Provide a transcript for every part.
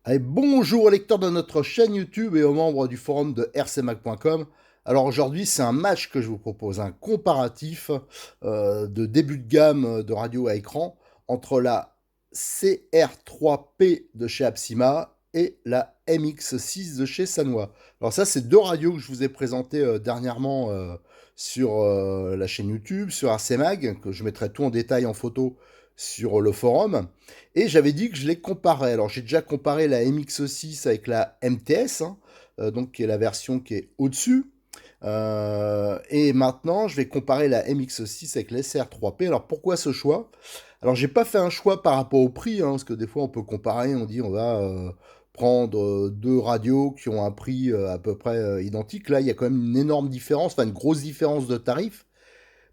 Allez, bonjour aux lecteurs de notre chaîne YouTube et aux membres du forum de rcmac.com. Alors aujourd'hui, c'est un match que je vous propose, un comparatif de début de gamme de radio à écran entre la CR3P de chez Apsima et la MX6 de chez Sanwa. Alors ça, c'est deux radios que je vous ai présentées dernièrement sur la chaîne YouTube, sur RCMag, que je mettrai tout en détail en photo sur le forum. Et j'avais dit que je les comparais. Alors j'ai déjà comparé la MX6 avec la MTS, hein, donc qui est la version qui est au-dessus. Et maintenant, je vais comparer la MX6 avec la SR3P. Alors pourquoi ce choix? Alors j'ai pas fait un choix par rapport au prix, hein, parce que des fois on peut comparer, on dit on va prendre deux radios qui ont un prix à peu près identique. Là, il y a quand même une énorme différence, enfin une grosse différence de tarif.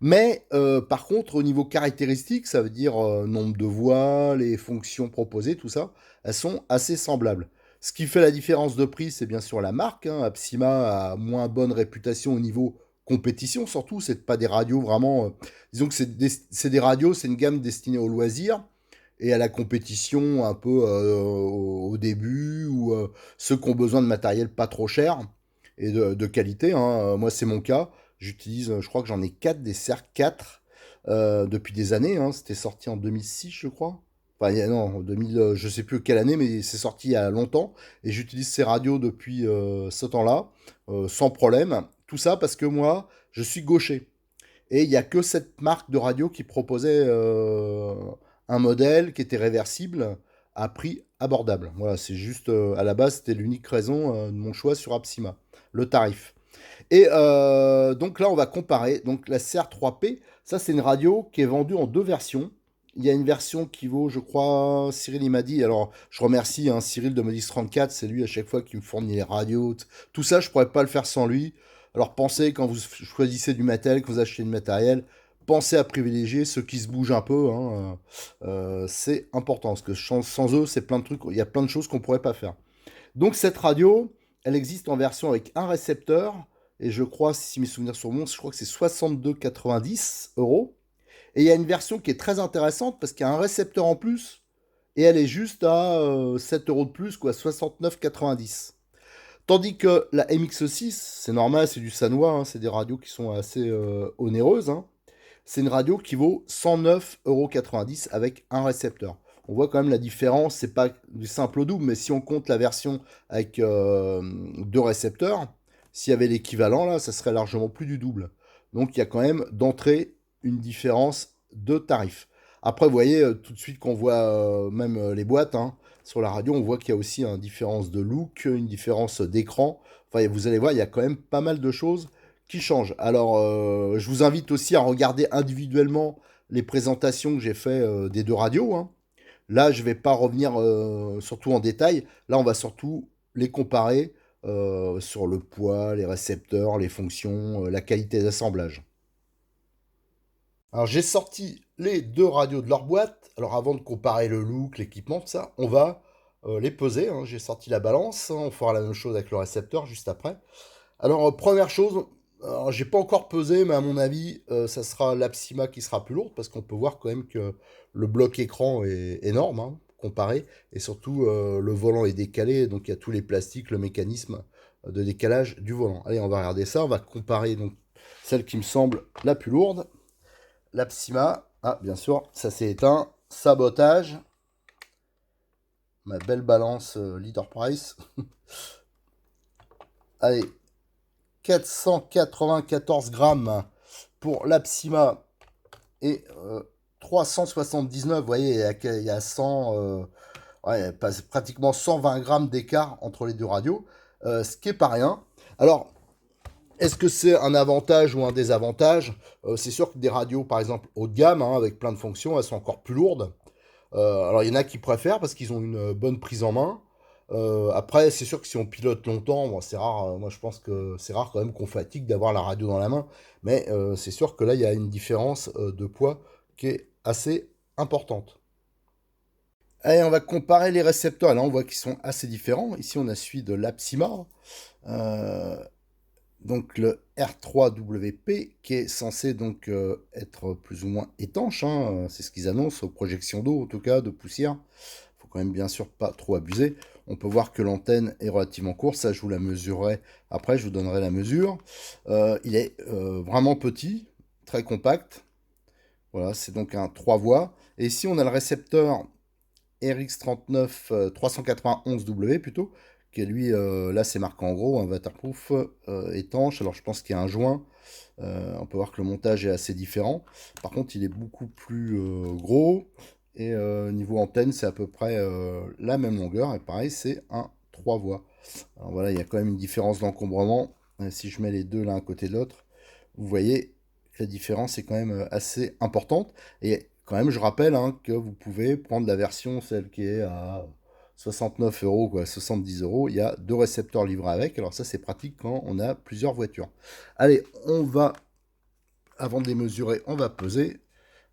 Mais par contre, au niveau caractéristique, ça veut dire nombre de voix, les fonctions proposées, tout ça, elles sont assez semblables. Ce qui fait la différence de prix, c'est bien sûr la marque, hein. Apsima a moins bonne réputation au niveau compétition, surtout. C'est pas des radios vraiment. Disons que c'est des radios, c'est une gamme destinée aux loisirs et à la compétition un peu au début, ou ceux qui ont besoin de matériel pas trop cher et de qualité, hein. Moi, c'est mon cas. J'utilise, je crois que j'en ai 4 des CR4 depuis des années, hein. C'était sorti en 2006, je crois. Enfin, non, en 2000, je sais plus quelle année, mais c'est sorti il y a longtemps. Et j'utilise ces radios depuis ce temps-là, sans problème. Tout ça parce que moi, je suis gaucher. Et il n'y a que cette marque de radio qui proposait un modèle qui était réversible à prix abordable. Voilà, c'est juste, à la base, c'était l'unique raison de mon choix sur Apsima, le tarif. Et donc là, on va comparer. Donc la CR3P, ça c'est une radio qui est vendue en deux versions. Il y a une version qui vaut, je crois, Cyril il m'a dit, alors je remercie hein, Cyril de Modis 34, c'est lui à chaque fois qui me fournit les radios. Tout ça, je pourrais pas le faire sans lui. Alors pensez, quand vous choisissez du matériel, que vous achetez du matériel, pensez à privilégier ceux qui se bougent un peu, hein. C'est important, parce que sans eux, c'est plein de trucs, il y a plein de choses qu'on pourrait pas faire. Donc cette radio, elle existe en version avec un récepteur, et je crois, si mes souvenirs sont bons, je crois que c'est 62,90 euros. Et il y a une version qui est très intéressante parce qu'il y a un récepteur en plus, et elle est juste à 7 euros de plus, quoi, 69,90. Tandis que la MX6, c'est normal, c'est du Sanwa, hein, c'est des radios qui sont assez onéreuses, hein. C'est une radio qui vaut 109,90 € avec un récepteur. On voit quand même la différence, c'est pas du simple au double, mais si on compte la version avec deux récepteurs, s'il y avait l'équivalent là, ça serait largement plus du double. Donc il y a quand même d'entrée une différence de tarif. Après, vous voyez, tout de suite qu'on voit même les boîtes hein, sur la radio, on voit qu'il y a aussi une différence de look, une différence d'écran. Enfin, vous allez voir, il y a quand même pas mal de choses qui changent. Alors, je vous invite aussi à regarder individuellement les présentations que j'ai fait des deux radios, hein. Là, je ne vais pas revenir surtout en détail. Là, on va surtout les comparer sur le poids, les récepteurs, les fonctions, la qualité d'assemblage. Alors, j'ai sorti les deux radios de leur boîte. Alors, avant de comparer le look, l'équipement, tout ça, on va les peser, hein. J'ai sorti la balance, hein. On fera la même chose avec le récepteur juste après. Alors, première chose, alors, j'ai pas encore pesé, mais à mon avis, ça sera l'Apsima qui sera plus lourde, parce qu'on peut voir quand même que le bloc écran est énorme, hein, comparé, et surtout le volant est décalé, donc il y a tous les plastiques, le mécanisme de décalage du volant. Allez, on va regarder ça, on va comparer donc celle qui me semble la plus lourde, l'Apsima. Ah, bien sûr, ça s'est éteint, sabotage, ma belle balance Leader Price. Allez, 494 grammes pour l'Apsima et 379, vous voyez, il y a 100, ouais, pratiquement 120 grammes d'écart entre les deux radios, ce qui est pas rien. Alors, est-ce que c'est un avantage ou un désavantage? C'est sûr que des radios, par exemple, haut de gamme, hein, avec plein de fonctions, elles sont encore plus lourdes. Alors, il y en a qui préfèrent parce qu'ils ont une bonne prise en main. Après, c'est sûr que si on pilote longtemps, bon, c'est rare. Moi, je pense que c'est rare quand même qu'on fatigue d'avoir la radio dans la main. Mais c'est sûr que là, il y a une différence de poids qui est assez importante. Allez, on va comparer les récepteurs. Là, on voit qu'ils sont assez différents. Ici, on a celui de l'Apsima. Euh, donc le R3WP qui est censé donc être plus ou moins étanche, hein, c'est ce qu'ils annoncent aux projections d'eau en tout cas, de poussière. Faut quand même bien sûr pas trop abuser. On peut voir que l'antenne est relativement courte, ça je vous la mesurerai après, je vous donnerai la mesure. Il est vraiment petit, très compact. Voilà, c'est donc un 3 voies. Et ici on a le récepteur RX39 391W plutôt, qui est lui, là c'est marqué en gros, un waterproof étanche. Alors je pense qu'il y a un joint. On peut voir que le montage est assez différent. Par contre, il est beaucoup plus gros. Et niveau antenne, c'est à peu près la même longueur. Et pareil, c'est un 3 voies. Alors voilà, il y a quand même une différence d'encombrement. Si je mets les deux l'un à côté de l'autre, vous voyez que la différence est quand même assez importante. Et quand même, je rappelle hein, que vous pouvez prendre la version, celle qui est à 69 euros, quoi, 70 euros. Il y a deux récepteurs livrés avec. Alors ça, c'est pratique quand on a plusieurs voitures. Allez, on va, avant de les mesurer, on va peser.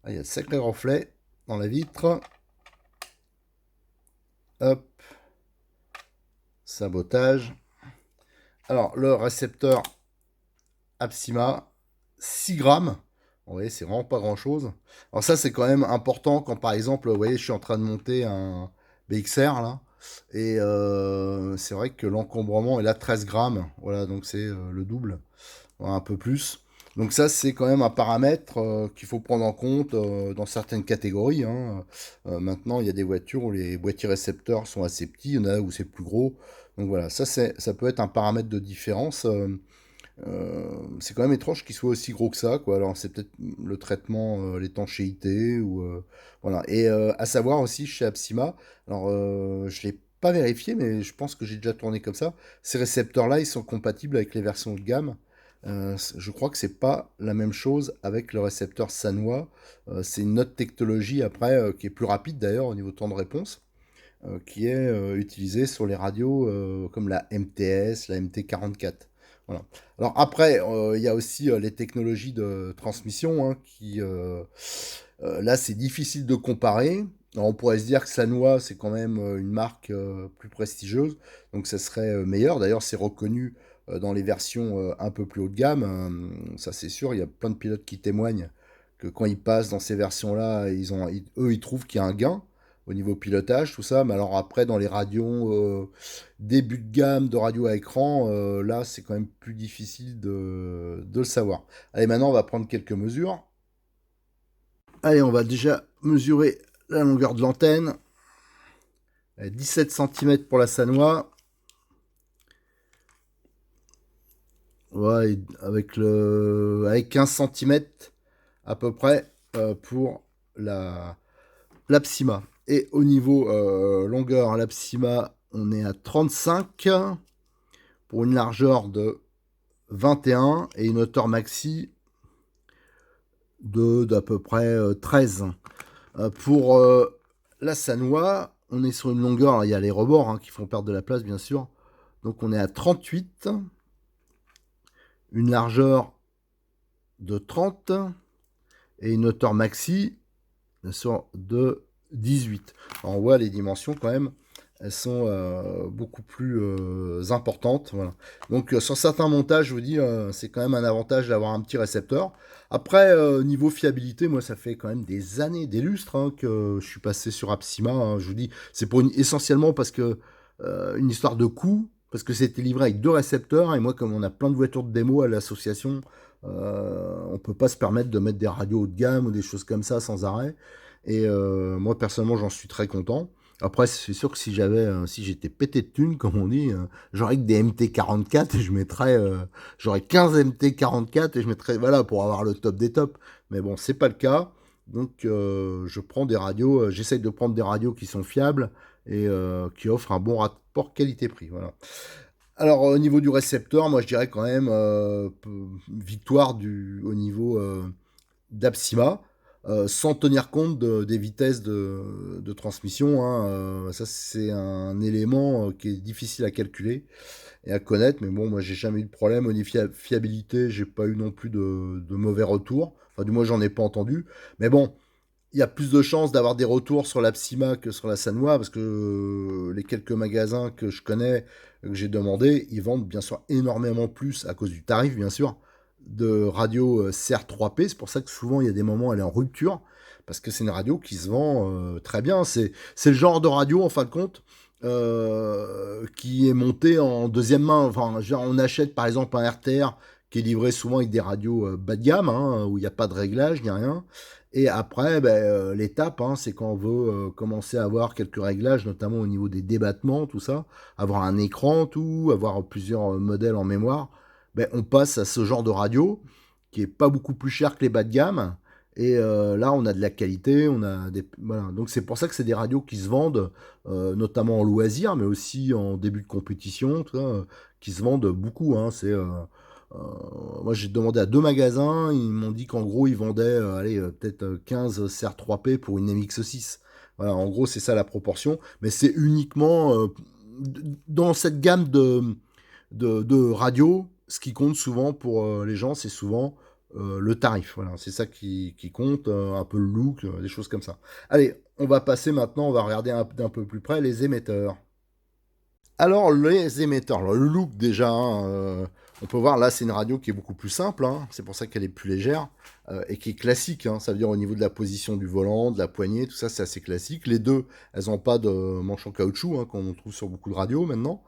Ah, il y a de sacrés reflets dans la vitre. Hop, sabotage. Alors, le récepteur Apsima, 6 grammes. Vous voyez, c'est vraiment pas grand chose. Alors, ça, c'est quand même important quand par exemple, vous voyez, je suis en train de monter un BXR là. Et c'est vrai que l'encombrement est là 13 grammes. Voilà, donc c'est le double, un peu plus. Donc ça, c'est quand même un paramètre qu'il faut prendre en compte dans certaines catégories, hein. Maintenant, il y a des voitures où les boîtiers récepteurs sont assez petits, il y en a où c'est plus gros. Donc voilà, ça peut être un paramètre de différence. C'est quand même étrange qu'il soit aussi gros que ça, quoi. Alors c'est peut-être le traitement, l'étanchéité ou voilà. Et à savoir aussi chez Apsima, alors je l'ai pas vérifié, mais je pense que j'ai déjà tourné comme ça. Ces récepteurs-là, ils sont compatibles avec les versions de gamme. Je crois que c'est pas la même chose avec le récepteur Sanwa. C'est une autre technologie après qui est plus rapide d'ailleurs au niveau temps de réponse, qui est utilisée sur les radios comme la MTS, la MT44. Voilà. Alors après, il y a aussi les technologies de transmission là, c'est difficile de comparer. Alors, on pourrait se dire que Sanwa, c'est quand même une marque plus prestigieuse, donc ça serait meilleur. D'ailleurs, c'est reconnu dans les versions un peu plus haut de gamme. Ça, c'est sûr. Il y a plein de pilotes qui témoignent que quand ils passent dans ces versions-là, eux, ils trouvent qu'il y a un gain au niveau pilotage, tout ça. Mais alors après, dans les radios début de gamme de radio à écran, là, c'est quand même plus difficile de le savoir. Allez, maintenant, on va prendre quelques mesures. Allez, on va déjà mesurer la longueur de l'antenne. 17 cm pour la Sanwa. Ouais, avec 15 cm à peu près pour l'Apsima. Et au niveau longueur, l'Apsima, on est à 35 pour une largeur de 21 et une hauteur maxi d'à peu près 13. Pour la Sanwa, on est sur une longueur, alors il y a les rebords qui font perdre de la place bien sûr. Donc on est à 38, une largeur de 30 et une hauteur maxi bien sûr de 18. Alors, on voit les dimensions quand même, elles sont beaucoup plus importantes. Voilà. Donc sur certains montages, je vous dis, c'est quand même un avantage d'avoir un petit récepteur. Après, niveau fiabilité, moi ça fait quand même des années, des lustres que je suis passé sur Apsima, hein. Je vous dis, c'est essentiellement parce que une histoire de coût, parce que c'était livré avec deux récepteurs, et moi comme on a plein de voitures de démo à l'association, on peut pas se permettre de mettre des radios haut de gamme ou des choses comme ça sans arrêt. Et moi personnellement j'en suis très content. Après, c'est sûr que si j'étais pété de thunes, comme on dit, j'aurais que des MT44 et j'aurais 15 MT44 et je mettrais, voilà, pour avoir le top des tops. Mais bon, c'est pas le cas. Donc, je prends des radios, j'essaye de prendre des radios qui sont fiables et qui offrent un bon rapport qualité-prix. Voilà. Alors, au niveau du récepteur, moi, je dirais quand même victoire au niveau d'Apsima. sans tenir compte des vitesses de transmission, hein. Ça, c'est un élément qui est difficile à calculer et à connaître. Mais bon, moi, j'ai jamais eu de problème. Au niveau fiabilité, j'ai pas eu non plus de mauvais retours. Enfin, du moins, j'en ai pas entendu. Mais bon, il y a plus de chances d'avoir des retours sur la Psyma que sur la Sanwa, parce que les quelques magasins que je connais, que j'ai demandé, ils vendent bien sûr énormément plus, à cause du tarif bien sûr, de radio CR3P. C'est pour ça que souvent il y a des moments elle est en rupture, parce que c'est une radio qui se vend très bien. C'est le genre de radio, en fin de compte, qui est monté en deuxième main. Enfin, genre, on achète par exemple un RTR qui est livré souvent avec des radios bas de gamme, hein, où il n'y a pas de réglage, ni rien. Et après, ben, l'étape, hein, c'est quand on veut commencer à avoir quelques réglages, notamment au niveau des débattements, tout ça, avoir un écran, tout, avoir plusieurs modèles en mémoire, ben, on passe à ce genre de radio qui est pas beaucoup plus cher que les bas de gamme. Et là, on a de la qualité, on a des, voilà. Donc c'est pour ça que c'est des radios qui se vendent, notamment en loisir, mais aussi en début de compétition, tout ça, qui se vendent beaucoup, hein. Moi, j'ai demandé à 2 magasins, ils m'ont dit qu'en gros, ils vendaient allez, peut-être 15 CR3P pour une MX6. Voilà, en gros, c'est ça la proportion. Mais c'est uniquement dans cette gamme de radios, ce qui compte souvent pour les gens, c'est souvent le tarif. Voilà, c'est ça qui compte, un peu le look, des choses comme ça. Allez, on va passer maintenant, on va regarder d'un peu plus près les émetteurs. Alors, les émetteurs, alors, le look déjà, hein, on peut voir là, c'est une radio qui est beaucoup plus simple, hein, c'est pour ça qu'elle est plus légère et qui est classique, hein, ça veut dire au niveau de la position du volant, de la poignée, tout ça, c'est assez classique. Les deux, elles n'ont pas de manche en caoutchouc, hein, qu'on trouve sur beaucoup de radios maintenant.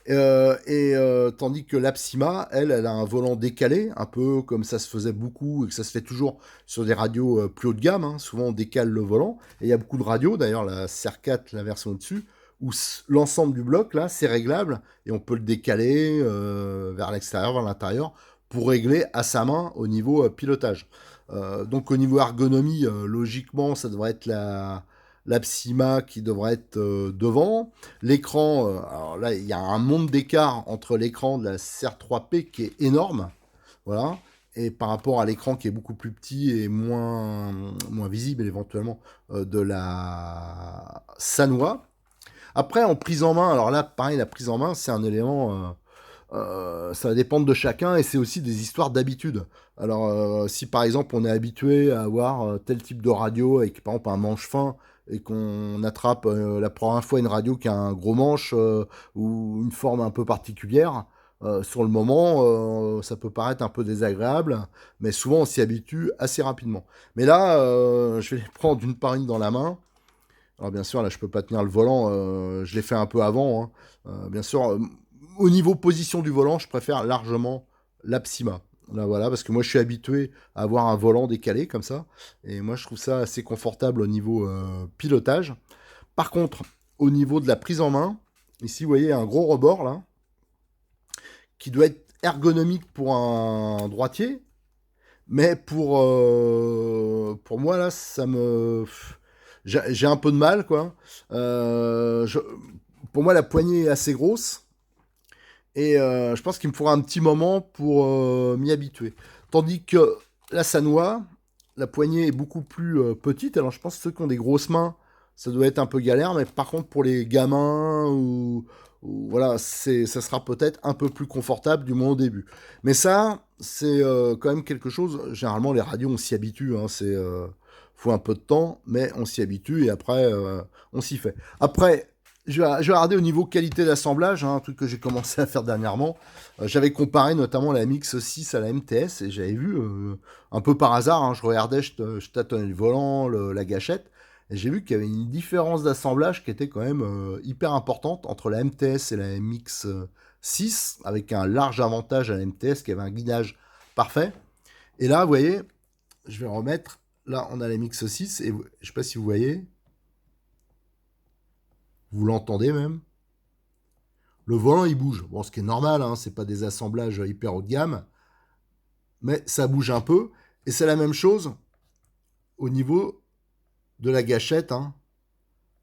Tandis que l'Apsima, elle a un volant décalé, un peu comme ça se faisait beaucoup et que ça se fait toujours sur des radios plus haut de gamme, hein. Souvent, on décale le volant. Et il y a beaucoup de radios, d'ailleurs, la CR4, la version au-dessus, où l'ensemble du bloc, là, c'est réglable et on peut le décaler vers l'extérieur, vers l'intérieur, pour régler à sa main au niveau pilotage. Donc, au niveau ergonomie, logiquement, ça devrait être la Psyma qui devrait être devant. L'écran, alors là, il y a un monde d'écart entre l'écran de la CR3P qui est énorme, voilà, et par rapport à l'écran qui est beaucoup plus petit et moins visible éventuellement de la Sanwa. Après, en prise en main, alors là, pareil, la prise en main, c'est un élément, ça va dépendre de chacun et c'est aussi des histoires d'habitude. Alors, si par exemple on est habitué à avoir tel type de radio avec par exemple un manche fin et qu'on attrape la première fois une radio qui a un gros manche ou une forme un peu particulière, sur le moment, ça peut paraître un peu désagréable, mais souvent on s'y habitue assez rapidement. Mais là, je vais les prendre une par une dans la main. Alors bien sûr, là, je peux pas tenir le volant. Je l'ai fait un peu avant, hein. Bien sûr, au niveau position du volant, je préfère largement l'Apsima. Là, voilà, parce que moi, je suis habitué à avoir un volant décalé comme ça, et moi, je trouve ça assez confortable au niveau pilotage. Par contre, au niveau de la prise en main, ici, vous voyez un gros rebord là, qui doit être ergonomique pour un droitier, mais pour moi, là, j'ai un peu de mal, quoi. Pour moi, la poignée est assez grosse. Et je pense qu'il me faudra un petit moment pour m'y habituer. Tandis que la Sanwa, la poignée est beaucoup plus petite. Alors je pense que ceux qui ont des grosses mains, ça doit être un peu galère. Mais par contre, pour les gamins, voilà, ça sera peut-être un peu plus confortable du moins au début. Mais ça, c'est quand même quelque chose. Généralement, les radios, on s'y habitue, hein. Faut un peu de temps, mais on s'y habitue et après, on s'y fait. Après, je vais regarder au niveau qualité d'assemblage, hein, un truc que j'ai commencé à faire dernièrement. J'avais comparé notamment la MX6 à la MTS et j'avais vu, un peu par hasard, hein, je regardais, je tâtonnais le volant, la gâchette, et j'ai vu qu'il y avait une différence d'assemblage qui était quand même hyper importante entre la MTS et la MX6, avec un large avantage à la MTS qui avait un guidage parfait. Et là, vous voyez, je vais remettre, là on a la MX6 et je sais pas si vous voyez, vous l'entendez même. Le volant, il bouge. Bon, ce qui est normal, hein, c'est pas des assemblages hyper haut de gamme, mais ça bouge un peu. Et c'est la même chose au niveau de la gâchette, hein.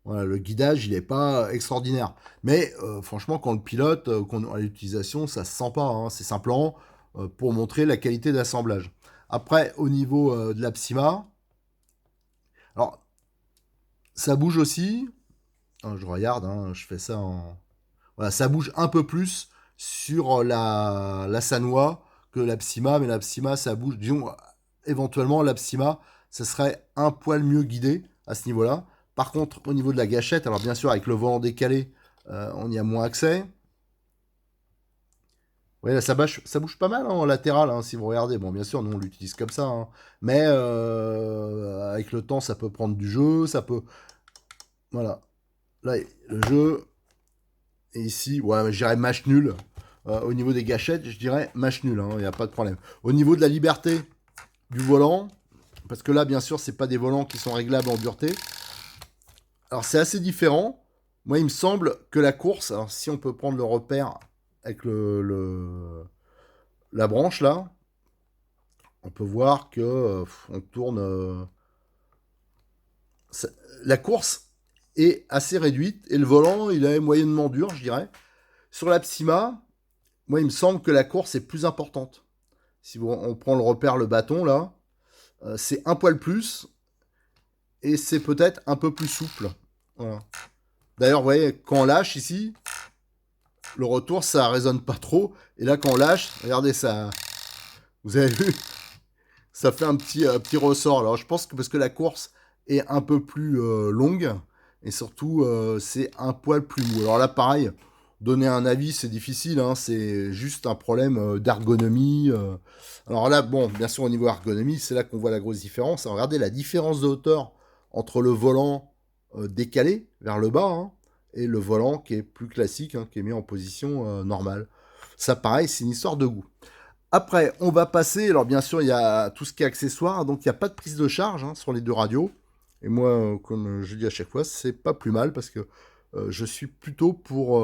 Voilà, le guidage, il n'est pas extraordinaire. Mais franchement, quand le pilote, à l'utilisation, ça se sent pas, hein. C'est simplement pour montrer la qualité d'assemblage. Après, au niveau de l'Apsima, Alors, ça bouge aussi. Alors, je regarde, hein, je fais ça en... Voilà, ça bouge un peu plus sur la Sanwa que la Psyma, mais la Psyma, ça bouge. Disons, éventuellement, la Psyma, ça serait un poil mieux guidé à ce niveau-là. Par contre, au niveau de la gâchette, alors bien sûr, avec le volant décalé, on y a moins accès. Oui, là, ça bouge pas mal hein, en latéral, hein, si vous regardez. Bon, bien sûr, nous, on l'utilise comme ça. Hein. Mais avec le temps, ça peut prendre du jeu, ça peut... Voilà. Là, le jeu, et ici, ouais, je dirais match nul. Au niveau des gâchettes, je dirais match nul, il n'y a pas de problème. Au niveau de la liberté du volant, parce que là, bien sûr, c'est pas des volants qui sont réglables en dureté. Alors, c'est assez différent. Moi, il me semble que la course, alors si on peut prendre le repère avec la branche là, on peut voir que on tourne. Ça- la course est assez réduite et le volant, il est moyennement dur, je dirais. Sur la Psyma, moi, il me semble que la course est plus importante. Si on prend le repère, le bâton, là, c'est un poil plus et c'est peut-être un peu plus souple. Voilà. D'ailleurs, vous voyez, quand on lâche ici, le retour, ça résonne pas trop. Et là, quand on lâche, regardez ça. Vous avez vu, ça fait un petit ressort. Alors, je pense que parce que la course est un peu plus longue et surtout, c'est un poil plus mou. Alors là, pareil, donner un avis, c'est difficile. Hein, c'est juste un problème d'ergonomie. Alors là, bon, bien sûr, au niveau ergonomie, c'est là qu'on voit la grosse différence. Alors, regardez la différence de hauteur entre le volant décalé vers le bas hein, et le volant qui est plus classique, hein, qui est mis en position normale. Ça, pareil, c'est une histoire de goût. Après, on va passer. Alors, bien sûr, il y a tout ce qui est accessoire. Donc, il n'y a pas de prise de charge hein, sur les deux radios. Et moi, comme je dis à chaque fois, c'est pas plus mal parce que je suis plutôt pour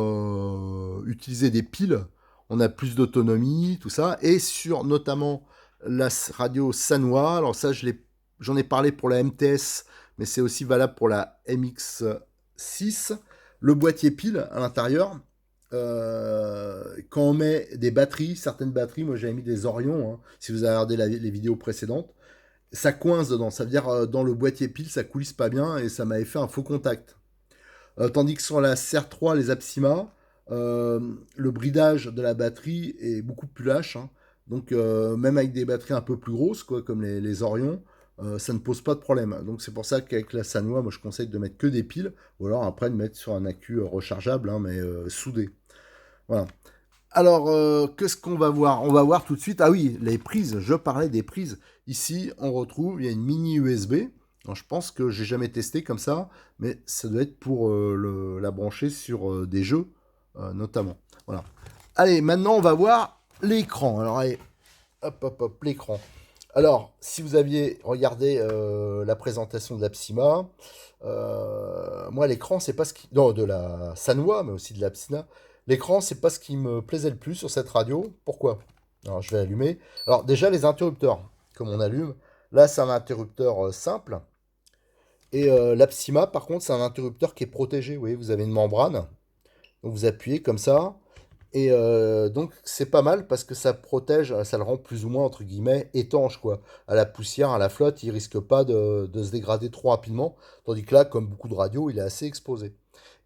utiliser des piles. On a plus d'autonomie, tout ça. Et sur notamment la radio Sanwa. Alors, ça, j'en ai parlé pour la MTS, mais c'est aussi valable pour la MX6. Le boîtier pile à l'intérieur, quand on met des batteries, certaines batteries, moi j'avais mis des Orion, hein, si vous avez regardé les vidéos précédentes, ça coince dedans, ça veut dire dans le boîtier pile ça coulisse pas bien et ça m'avait fait un faux contact. Tandis que sur la CR3, les Apsima, le bridage de la batterie est beaucoup plus lâche, hein. Donc même avec des batteries un peu plus grosses, quoi, comme les Orion, ça ne pose pas de problème. Donc c'est pour ça qu'avec la Sanwa, moi je conseille de mettre que des piles, ou alors après de mettre sur un accu rechargeable, hein, mais soudé. Voilà. Alors, qu'est-ce qu'on va voir? On va voir tout de suite. Ah oui, les prises. Je parlais des prises. Ici, on retrouve, il y a une mini USB. Alors, je pense que j'ai jamais testé comme ça, mais ça doit être pour la brancher sur des jeux, notamment. Voilà. Allez, maintenant, on va voir l'écran. Alors, allez, hop, hop, hop, l'écran. Alors, si vous aviez regardé la présentation de la Psyma, moi l'écran c'est pas ce qui... Non, de la Sanwa, mais aussi de la Psyna. L'écran c'est pas ce qui me plaisait le plus sur cette radio. Pourquoi? Alors je vais allumer. Alors déjà les interrupteurs, comme on allume, là c'est un interrupteur simple. Et la Psyma par contre c'est un interrupteur qui est protégé. Vous voyez, vous avez une membrane. Donc vous appuyez comme ça. Et donc c'est pas mal parce que ça protège, ça le rend plus ou moins entre guillemets étanche quoi. À la poussière, à la flotte, il risque pas de se dégrader trop rapidement. Tandis que là, comme beaucoup de radios, il est assez exposé.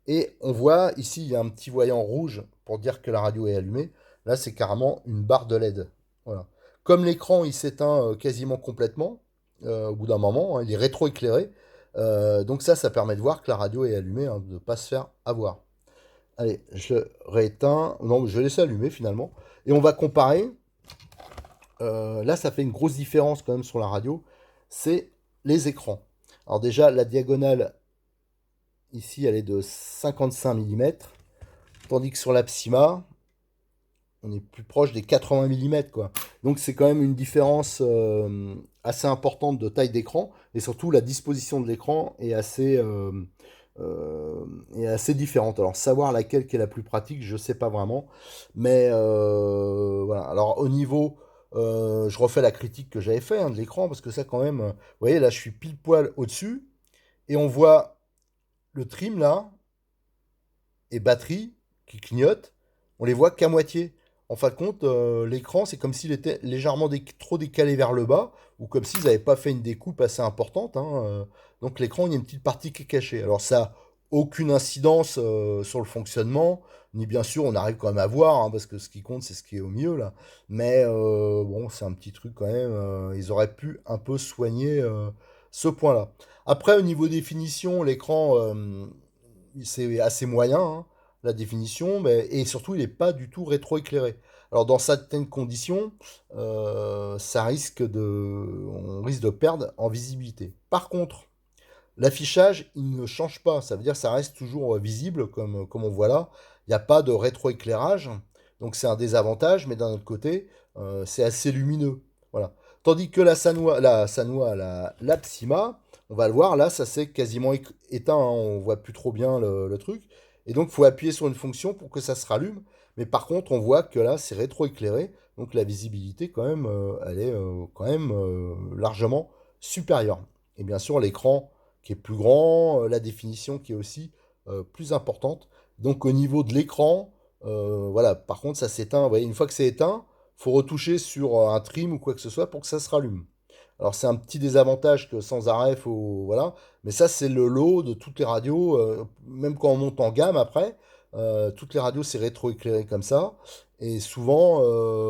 Et on voit ici, il y a un petit voyant rouge pour dire que la radio est allumée. Là, c'est carrément une barre de LED. Voilà. Comme l'écran, il s'éteint quasiment complètement au bout d'un moment, hein, il est rétroéclairé. Donc ça permet de voir que la radio est allumée, hein, de ne pas se faire avoir. Allez, je rééteins. Non, je vais laisser allumer finalement. Et on va comparer. Là, ça fait une grosse différence quand même sur la radio. C'est les écrans. Alors déjà, la diagonale, ici, elle est de 55 mm. Tandis que sur la Psyma, on est plus proche des 80 mm, quoi. Donc c'est quand même une différence assez importante de taille d'écran. Et surtout, la disposition de l'écran est assez différente. Alors savoir laquelle qui est la plus pratique, je sais pas vraiment. Mais voilà. Alors au niveau, je refais la critique que j'avais fait hein, de l'écran, parce que ça quand même, vous voyez là je suis pile poil au-dessus, et on voit le trim là, et batterie qui clignote, on les voit qu'à moitié. en fin de compte, l'écran, c'est comme s'il était légèrement trop décalé vers le bas, ou comme s'ils n'avaient pas fait une découpe assez importante, hein, donc l'écran, il y a une petite partie qui est cachée. Alors ça n'a aucune incidence sur le fonctionnement, ni bien sûr, on arrive quand même à voir, hein, parce que ce qui compte, c'est ce qui est au milieu, là. Mais bon, c'est un petit truc quand même, ils auraient pu un peu soigner ce point-là. Après, au niveau définition, l'écran, c'est assez moyen, hein, la définition, mais, et surtout, il n'est pas du tout rétroéclairé. Alors, dans certaines conditions, on risque de perdre en visibilité. Par contre, l'affichage, il ne change pas. Ça veut dire que ça reste toujours visible, comme on voit là. Il n'y a pas de rétroéclairage. Donc, c'est un désavantage, mais d'un autre côté, c'est assez lumineux. Voilà. Tandis que la Psyma, on va le voir, là, ça s'est quasiment éteint, hein. On voit plus trop bien le truc. Et donc, il faut appuyer sur une fonction pour que ça se rallume. Mais par contre, on voit que là, c'est rétroéclairé. Donc, la visibilité, quand même, elle est quand même largement supérieure. Et bien sûr, l'écran qui est plus grand, la définition qui est aussi plus importante. Donc, au niveau de l'écran, voilà, par contre, ça s'éteint. Vous voyez, une fois que c'est éteint, il faut retoucher sur un trim ou quoi que ce soit pour que ça se rallume. Alors c'est un petit désavantage que sans arrêt, faut, voilà. Mais ça, c'est le lot de toutes les radios, même quand on monte en gamme après, toutes les radios, c'est rétroéclairé comme ça. Et souvent,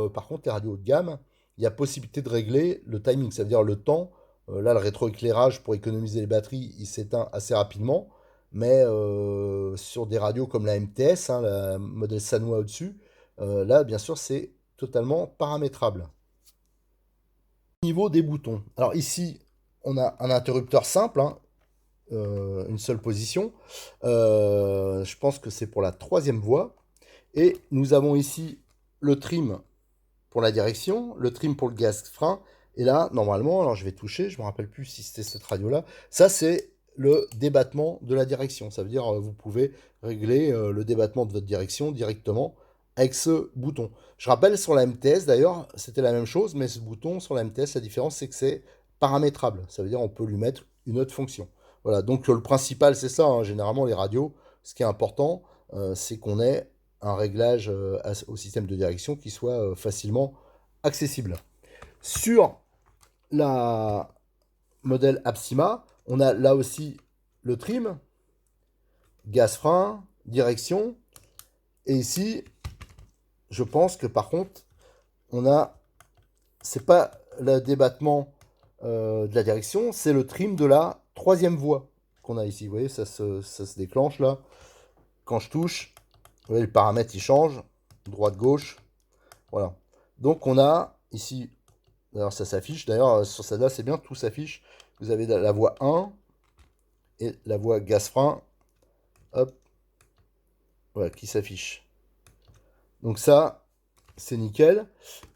par contre, les radios haut de gamme, il y a possibilité de régler le timing, ça veut dire le temps. Là, le rétroéclairage, pour économiser les batteries, il s'éteint assez rapidement. Mais sur des radios comme la MTS, hein, la modèle Sanwa au-dessus, là, bien sûr, c'est totalement paramétrable. Niveau des boutons. Alors ici, on a un interrupteur simple, hein, une seule position. Je pense que c'est pour la troisième voie. Et nous avons ici le trim pour la direction, le trim pour le gaz frein. Et là, normalement, alors je vais toucher, je ne me rappelle plus si c'était cette radio-là. Ça, c'est le débattement de la direction. Ça veut dire vous pouvez régler le débattement de votre direction directement avec ce bouton. Je rappelle sur la MTS d'ailleurs, c'était la même chose, mais ce bouton sur la MTS, la différence c'est que c'est paramétrable. Ça veut dire on peut lui mettre une autre fonction. Voilà, donc le principal c'est ça, hein. Généralement les radios, ce qui est important, c'est qu'on ait un réglage au système de direction qui soit facilement accessible. Sur la modèle Apsima, on a là aussi le trim, gaz frein, direction. Et ici, je pense que par contre, on a, c'est pas le débattement de la direction, c'est le trim de la troisième voie qu'on a ici. Vous voyez, ça se déclenche là. Quand je touche, vous voyez, le paramètre il change, droite-gauche. Voilà. Donc on a ici, alors ça s'affiche, d'ailleurs sur celle-là c'est bien, tout s'affiche. Vous avez la voie 1 et la voie gaz frein, hop, voilà, qui s'affiche. Donc ça, c'est nickel.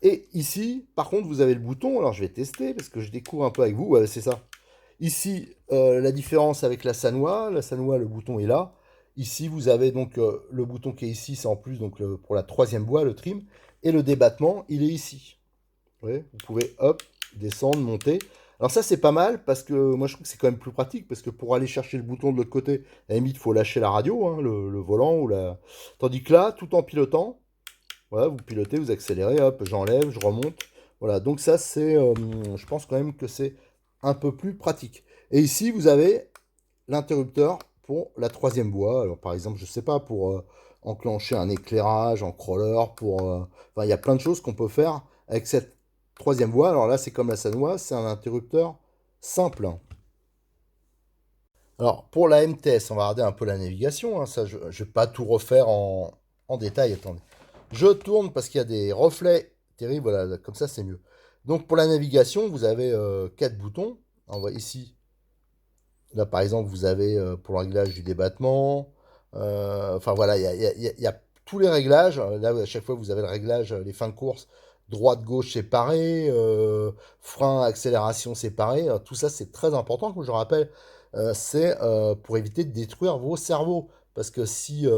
Et ici, par contre, vous avez le bouton, alors je vais tester parce que je découvre un peu avec vous, ouais, c'est ça. Ici, la différence avec la Sanwa, le bouton est là. Ici, vous avez donc le bouton qui est ici, c'est en plus donc, pour la troisième voie, le trim. Et le débattement, il est ici. Ouais, vous pouvez, hop, descendre, monter. Alors ça, c'est pas mal, parce que moi, je trouve que c'est quand même plus pratique, parce que pour aller chercher le bouton de l'autre côté, à la limite, il faut lâcher la radio, hein, le volant, ou la... Tandis que là, tout en pilotant, voilà, vous pilotez, vous accélérez, hop, j'enlève, je remonte. Voilà, donc ça, je pense quand même que c'est un peu plus pratique. Et ici, vous avez l'interrupteur pour la troisième voie. Alors, par exemple, je sais pas, pour enclencher un éclairage en crawler, enfin, il y a plein de choses qu'on peut faire avec cette troisième voie. Alors là, c'est comme la Sanwa, c'est un interrupteur simple. Alors, pour la MTS, on va regarder un peu la navigation, hein. Ça, je ne vais pas tout refaire en détail. Attendez. Je tourne parce qu'il y a des reflets terribles. Voilà, comme ça, c'est mieux. Donc, pour la navigation, vous avez 4 boutons. On voit ici. Là, par exemple, vous avez pour le réglage du débattement. Enfin, voilà, il y a tous les réglages. Là, à chaque fois, vous avez le réglage, les fins de course, droite-gauche séparés, frein, accélération séparés. Alors, tout ça, c'est très important, comme je rappelle. C'est pour éviter de détruire vos cerveaux. Parce que si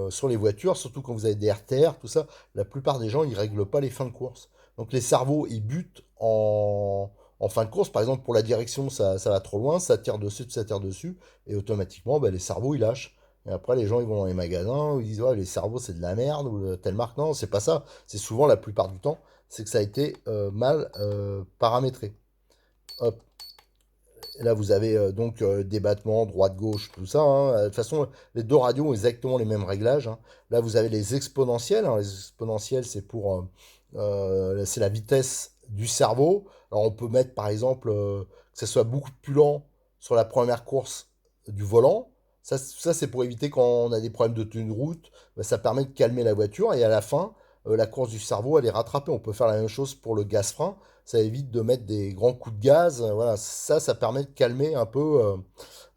sur les voitures, surtout quand vous avez des RTR, tout ça, la plupart des gens, ils règlent pas les fins de course. Donc les cerveaux, ils butent en fin de course. Par exemple, pour la direction, ça va trop loin, ça tire dessus, et automatiquement, bah, les cerveaux, ils lâchent. Et après, les gens, ils vont dans les magasins, où ils disent, ouais, les cerveaux, c'est de la merde, ou telle marque. Non, c'est pas ça. C'est souvent, la plupart du temps, c'est que ça a été mal paramétré. Hop. Et là, vous avez donc des battements, droite-gauche, tout ça, hein. De toute façon, les deux radios ont exactement les mêmes réglages, hein. Là, vous avez les exponentiels, hein. Les exponentiels, c'est pour, c'est la vitesse du cerveau. Alors, on peut mettre, par exemple, que ce soit beaucoup plus lent sur la première course du volant. Ça c'est pour éviter quand on a des problèmes de tenue de route. Ben, ça permet de calmer la voiture. Et à la fin, la course du cerveau, elle est rattrapée. On peut faire la même chose pour le gaz-frein. Ça évite de mettre des grands coups de gaz. Voilà, ça permet de calmer un peu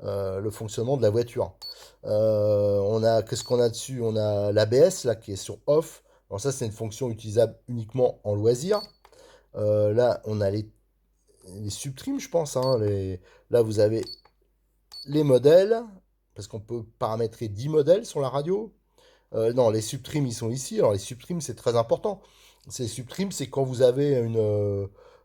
le fonctionnement de la voiture. Qu'est-ce qu'on a dessus? On a l'ABS là qui est sur off. Alors ça, c'est une fonction utilisable uniquement en loisir. Là, on a les subtrims, je pense, hein. Là, vous avez les modèles, parce qu'on peut paramétrer 10 modèles sur la radio. Non, les subtrims, ils sont ici. Alors, les subtrims, c'est très important. Ces subtrims, c'est quand vous avez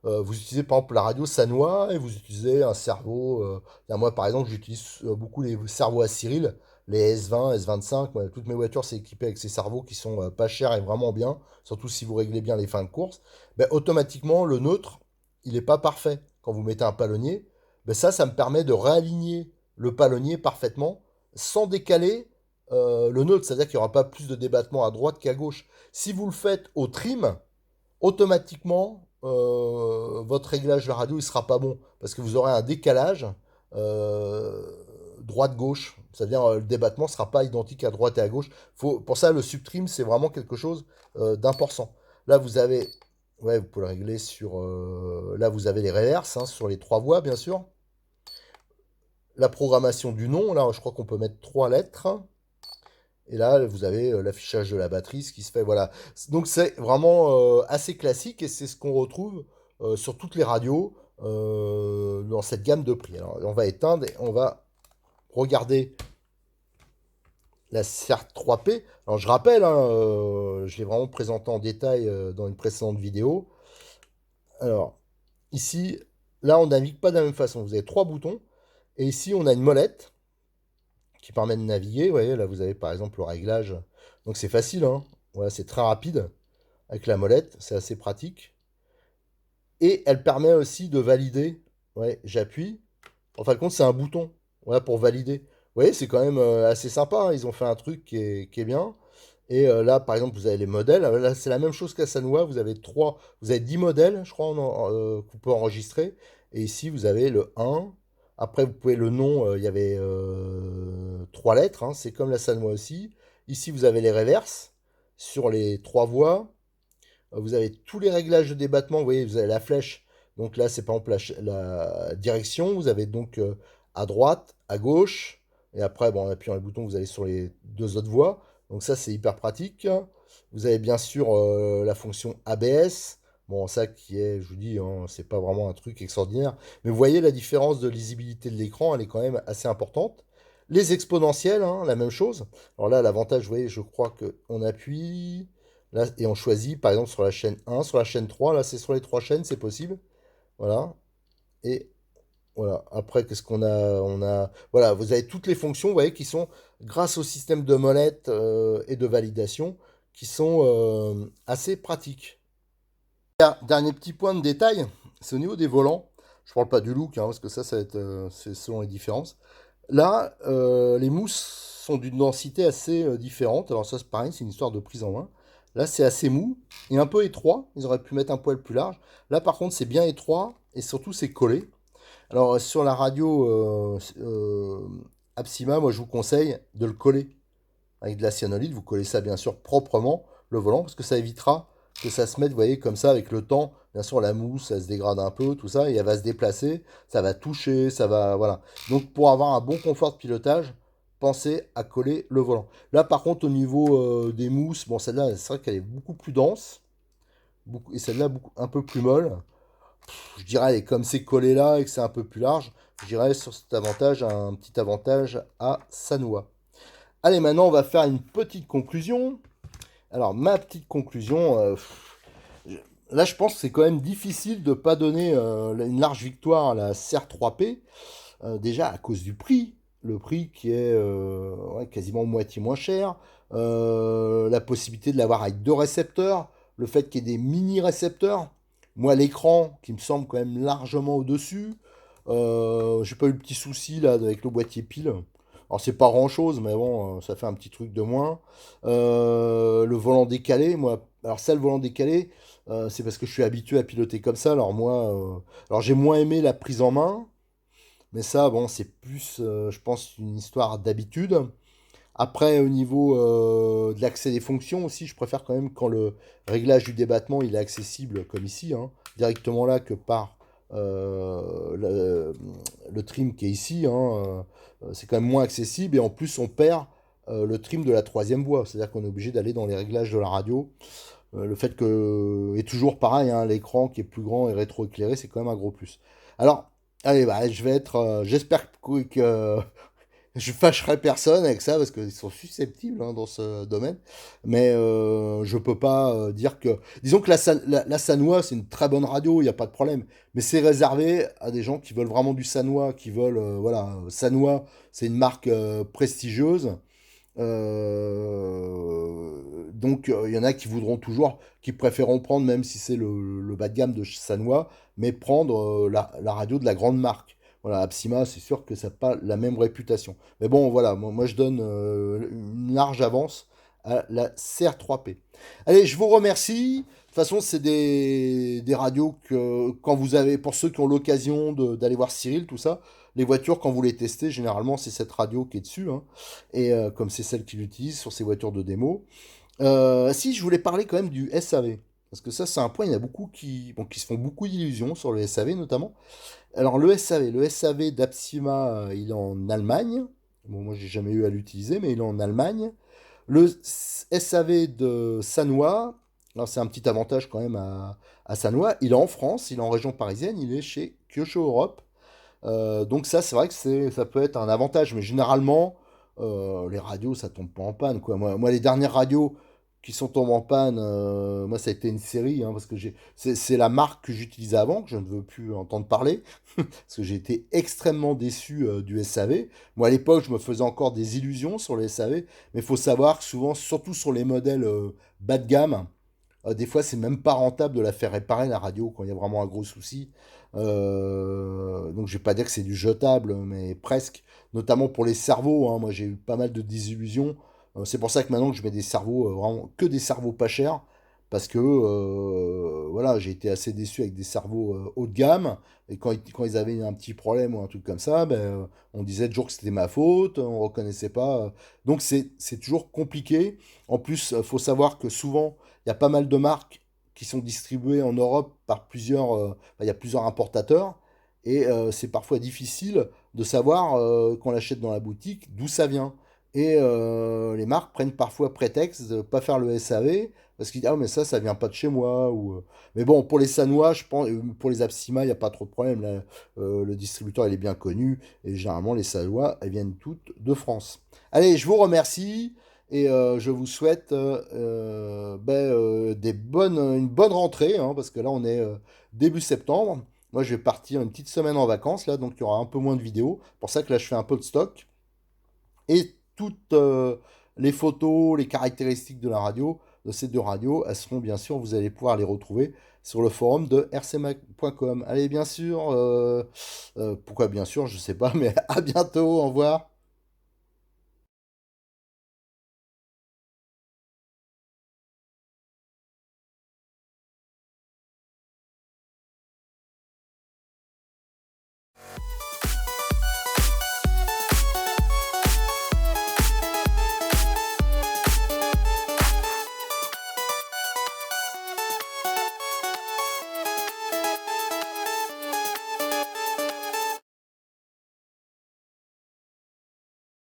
vous utilisez par exemple la radio Sanwa et vous utilisez un cerveau. Moi, par exemple, j'utilise beaucoup les cerveaux à Cyril, les S20, S25. Toutes mes voitures, c'est équipé avec ces cerveaux qui sont pas chers et vraiment bien. Surtout si vous réglez bien les fins de course. Ben, automatiquement, le neutre, il n'est pas parfait. Quand vous mettez un palonnier, ben, ça me permet de réaligner le palonnier parfaitement sans décaler le neutre, c'est-à-dire qu'il n'y aura pas plus de débattement à droite qu'à gauche. Si vous le faites au trim, automatiquement, votre réglage de la radio ne sera pas bon, parce que vous aurez un décalage droite-gauche, c'est-à-dire le débattement ne sera pas identique à droite et à gauche. Pour ça, le subtrim, c'est vraiment quelque chose d'important. Là, vous avez, ouais, vous pouvez le régler sur, là, vous avez les reverses, hein, sur les trois voies, bien sûr. La programmation du nom, là, je crois qu'on peut mettre 3 lettres. Et là, vous avez l'affichage de la batterie, ce qui se fait, voilà. Donc c'est vraiment assez classique et c'est ce qu'on retrouve sur toutes les radios dans cette gamme de prix. Alors, on va éteindre et on va regarder la CR3P. Alors je rappelle, hein, je l'ai vraiment présenté en détail dans une précédente vidéo. Alors ici, là on navigue pas de la même façon. Vous avez 3 boutons et ici on a une molette qui permet de naviguer. Vous voyez, là vous avez par exemple le réglage. Donc c'est facile, hein. Voilà, c'est très rapide avec la molette, c'est assez pratique. Et elle permet aussi de valider. Ouais, j'appuie. En fin de compte, c'est un bouton, voilà, pour valider. Vous voyez, c'est quand même assez sympa, hein. Ils ont fait un truc qui est bien. Et là, par exemple, vous avez les modèles. Là, c'est la même chose qu'à Sanwa. Vous avez 10 modèles, je crois, qu'on peut enregistrer. Et ici, vous avez le 1. Après, vous pouvez le nom, il y avait 3 lettres, hein. C'est comme la Sanwa aussi. Ici, vous avez les reverses sur les 3 voies. Vous avez tous les réglages de débattement. Vous voyez, vous avez la flèche. Donc là, c'est par exemple la direction. Vous avez donc à droite, à gauche. Et après, bon, en appuyant le bouton, vous allez sur les 2 autres voies. Donc ça, c'est hyper pratique. Vous avez bien sûr la fonction ABS. Bon, ça qui est, je vous dis, hein, c'est pas vraiment un truc extraordinaire. Mais vous voyez la différence de lisibilité de l'écran, elle est quand même assez importante. Les exponentiels, hein, la même chose. Alors là, l'avantage, vous voyez, je crois qu'on appuie. Là, et on choisit, par exemple, sur la chaîne 1, sur la chaîne 3. Là, c'est sur les 3 chaînes, c'est possible. Voilà. Et voilà. Après, qu'est-ce qu'on a? Voilà, vous avez toutes les fonctions, vous voyez, qui sont, grâce au système de molette et de validation, qui sont assez pratiques. Dernier petit point de détail, c'est au niveau des volants. Je ne parle pas du look, hein, parce que ça va être, c'est selon les différences. Là, les mousses sont d'une densité assez différente. Alors ça, c'est pareil, c'est une histoire de prise en main. Là, c'est assez mou et un peu étroit. Ils auraient pu mettre un poil plus large. Là, par contre, c'est bien étroit et surtout, c'est collé. Alors, sur la radio Apsima, moi, je vous conseille de le coller avec de la cyanolite. Vous collez ça, bien sûr, proprement, le volant, parce que ça évitera que ça se mette, vous voyez, comme ça, avec le temps. Bien sûr, la mousse, ça se dégrade un peu, tout ça, et elle va se déplacer, ça va toucher, ça va... Voilà. Donc, pour avoir un bon confort de pilotage, pensez à coller le volant. Là, par contre, au niveau des mousses, bon, celle-là, c'est vrai qu'elle est beaucoup plus dense, et celle-là, un peu plus molle. Je dirais, et comme c'est collé là et que c'est un peu plus large, je dirais sur cet avantage, un petit avantage à Sanwa. Allez, maintenant, on va faire une petite conclusion. Alors, ma petite conclusion, là, je pense que c'est quand même difficile de ne pas donner une large victoire à la CR3P, déjà à cause du prix. le prix qui est ouais, quasiment moitié moins cher, la possibilité de l'avoir avec deux récepteurs, le fait qu'il y ait des mini-récepteurs, moi l'écran qui me semble quand même largement au-dessus, j'ai pas eu le petit souci là avec le boîtier pile. Alors c'est pas grand-chose, mais bon, ça fait un petit truc de moins. Le volant décalé, moi, alors ça le volant décalé, c'est parce que je suis habitué à piloter comme ça. Alors moi, alors j'ai moins aimé la prise en main. Mais ça, bon, c'est plus, je pense, une histoire d'habitude. Après, au niveau de l'accès des fonctions aussi, je préfère quand même quand le réglage du débattement il est accessible, comme ici, hein, directement là que par le trim qui est ici. Hein, c'est quand même moins accessible et en plus on perd le trim de la troisième voie. C'est-à-dire qu'on est obligé d'aller dans les réglages de la radio. Le fait que, et toujours pareil, hein, l'écran qui est plus grand et rétroéclairé, c'est quand même un gros plus. Alors, allez, bah, je vais être, j'espère que je fâcherai personne avec ça parce qu'ils sont susceptibles hein, dans ce domaine. Mais je peux pas dire que. Disons que la Sanwa, c'est une très bonne radio, il n'y a pas de problème. Mais c'est réservé à des gens qui veulent vraiment du Sanwa, qui veulent. Voilà, Sanwa, c'est une marque prestigieuse. Donc, il y en a qui voudront toujours, qui préféreront prendre, même si c'est le bas de gamme de Sanwa, mais prendre la radio de la grande marque. Voilà, Apsima, c'est sûr que ça n'a pas la même réputation. Mais bon, voilà, moi je donne une large avance à la CR3P. Allez, je vous remercie. De toute façon, c'est des radios que, quand vous avez, pour ceux qui ont l'occasion d'aller voir Cyril, tout ça, les voitures, quand vous les testez, généralement, c'est cette radio qui est dessus. Hein. Et comme c'est celle qu'il utilise sur ses voitures de démo. Si, je voulais parler quand même du SAV. Parce que ça, c'est un point, il y en a beaucoup bon, qui se font beaucoup d'illusions sur le SAV notamment. Alors le SAV d'Apsima, il est en Allemagne. Bon, moi, j'ai jamais eu à l'utiliser, mais il est en Allemagne. Le SAV de Sanwa, alors c'est un petit avantage quand même à Sanwa, il est en France, il est en région parisienne, il est chez Kyosho Europe. Donc ça, c'est vrai que ça peut être un avantage, mais généralement, les radios, ça tombe pas en panne, quoi. Moi, les dernières radios qui sont tombées en panne, moi, ça a été une série, hein, parce que c'est la marque que j'utilisais avant, que je ne veux plus entendre parler, parce que j'ai été extrêmement déçu du SAV. Moi, à l'époque, je me faisais encore des illusions sur le SAV, mais il faut savoir que souvent, surtout sur les modèles bas de gamme, des fois, c'est même pas rentable de la faire réparer la radio quand il y a vraiment un gros souci. Donc, je vais pas dire que c'est du jetable, mais presque. Notamment pour les cerveaux. Hein. Moi, j'ai eu pas mal de désillusions. C'est pour ça que maintenant, je mets des cerveaux, vraiment que des cerveaux pas chers. Parce que voilà, j'ai été assez déçu avec des cerveaux haut de gamme. Et quand ils avaient un petit problème ou un truc comme ça, ben, on disait toujours que c'était ma faute, on reconnaissait pas. Donc c'est toujours compliqué. En plus, il faut savoir que souvent, il y a pas mal de marques qui sont distribuées en Europe par plusieurs, il y a plusieurs importateurs. Et c'est parfois difficile de savoir, quand on l'achète dans la boutique, d'où ça vient. Et les marques prennent parfois prétexte de ne pas faire le SAV parce qu'ils disent ah mais ça vient pas de chez moi ou mais bon pour les Sanois je pense pour les Apsima il n'y a pas trop de problème là, le distributeur il est bien connu et généralement les Sanois elles viennent toutes de France. Allez je vous remercie et je vous souhaite une bonne rentrée hein, parce que là on est début septembre. Moi je vais partir une petite semaine en vacances là donc il y aura un peu moins de vidéos pour ça que là je fais un peu de stock. Et toutes les photos, les caractéristiques de la radio, de ces deux radios, elles seront bien sûr, vous allez pouvoir les retrouver sur le forum de rcmac.com. Allez, bien sûr, pourquoi bien sûr, je sais pas, mais à bientôt, au revoir.